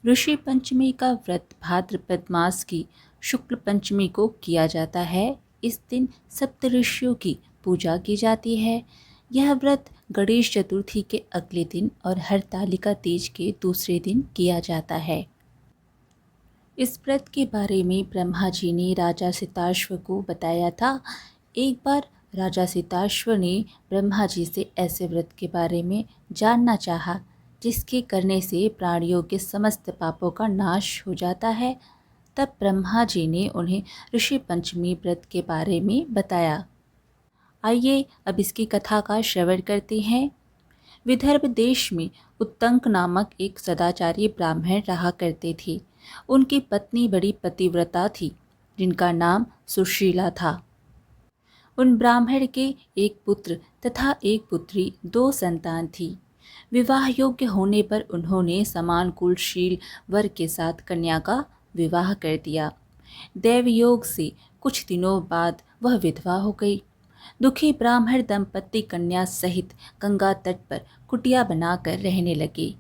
ऋषि पंचमी का व्रत भाद्रपद मास की शुक्ल पंचमी को किया जाता है। इस दिन सप्तऋषियों की पूजा की जाती है। यह व्रत गणेश चतुर्थी के अगले दिन और हरतालिका तीज के दूसरे दिन किया जाता है। इस व्रत के बारे में ब्रह्मा जी ने राजा सिताश्व को बताया था। एक बार राजा सिताश्व ने ब्रह्मा जी से ऐसे व्रत के बारे में जानना चाहा जिसके करने से प्राणियों के समस्त पापों का नाश हो जाता है। तब ब्रह्मा जी ने उन्हें ऋषि पंचमी व्रत के बारे में बताया। आइए अब इसकी कथा का श्रवण करते हैं। विदर्भ देश में उत्तंक नामक एक सदाचारी ब्राह्मण रहा करते थे। उनकी पत्नी बड़ी पतिव्रता थी, जिनका नाम सुशीला था। उन ब्राह्मण के एक पुत्र तथा एक पुत्री, दो संतान थी। विवाह योग्य होने पर उन्होंने समान कुलशील वर के साथ कन्या का विवाह कर दिया। दैवयोग से कुछ दिनों बाद वह विधवा हो गई। दुखी ब्राह्मण दंपत्ति कन्या सहित गंगा तट पर कुटिया बनाकर रहने लगे।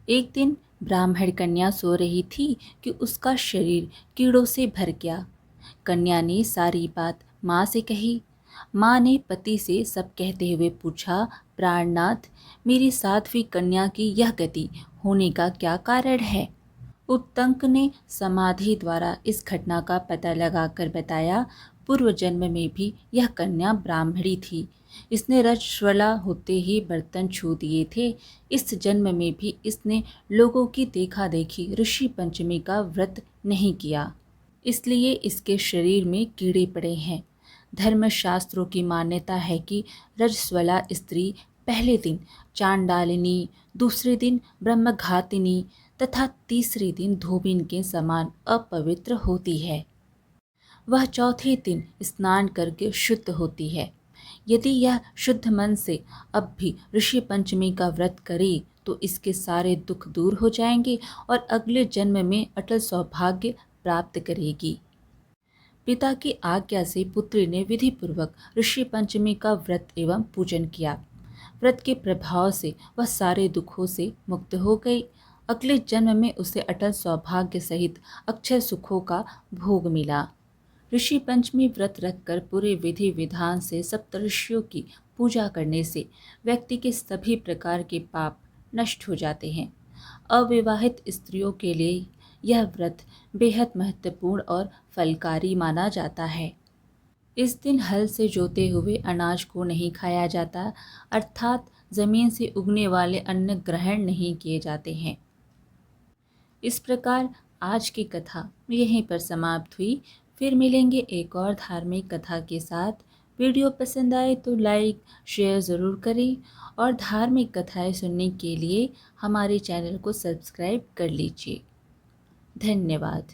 एक दिन ब्राह्मण कन्या सो रही थी कि उसका शरीर कीड़ों से भर गया। कन्या ने सारी बात माँ से कही। माँ ने पति से सब कहते हुए पूछा, प्राणनाथ, मेरी साध्वी कन्या की यह गति होने का क्या कारण है? उत्तंक ने समाधि द्वारा इस घटना का पता लगाकर बताया, पूर्व जन्म में भी यह कन्या ब्राह्मणी थी। इसने रजस्वला होते ही बर्तन छू दिए थे। इस जन्म में भी इसने लोगों की देखा देखी ऋषि पंचमी का व्रत नहीं किया, इसलिए इसके शरीर में कीड़े पड़े हैं। धर्मशास्त्रों की मान्यता है कि रजस्वला स्त्री पहले दिन चांडालिनी, दूसरे दिन ब्रह्मघातिनी तथा तीसरे दिन धोबिन के समान अपवित्र होती है। वह चौथे दिन स्नान करके शुद्ध होती है। यदि यह शुद्ध मन से अब भी ऋषि पंचमी का व्रत करे तो इसके सारे दुख दूर हो जाएंगे और अगले जन्म में अटल सौभाग्य प्राप्त करेगी। पिता की आज्ञा से पुत्री ने विधि पूर्वक ऋषि पंचमी का व्रत एवं पूजन किया। व्रत के प्रभाव से वह सारे दुखों से मुक्त हो गई। अगले जन्म में उसे अटल सौभाग्य सहित अक्षय सुखों का भोग मिला। ऋषि पंचमी व्रत रखकर पूरे विधि विधान से सप्तऋषियों की पूजा करने से व्यक्ति के सभी प्रकार के पाप नष्ट हो जाते हैं। अविवाहित स्त्रियों के लिए यह व्रत बेहद महत्वपूर्ण और फलकारी माना जाता है। इस दिन हल से जोते हुए अनाज को नहीं खाया जाता, अर्थात जमीन से उगने वाले अन्न ग्रहण नहीं किए जाते हैं। इस प्रकार आज की कथा यहीं पर समाप्त हुई। फिर मिलेंगे एक और धार्मिक कथा के साथ। वीडियो पसंद आए तो लाइक शेयर ज़रूर करें और धार्मिक कथाएं सुनने के लिए हमारे चैनल को सब्सक्राइब कर लीजिए। धन्यवाद।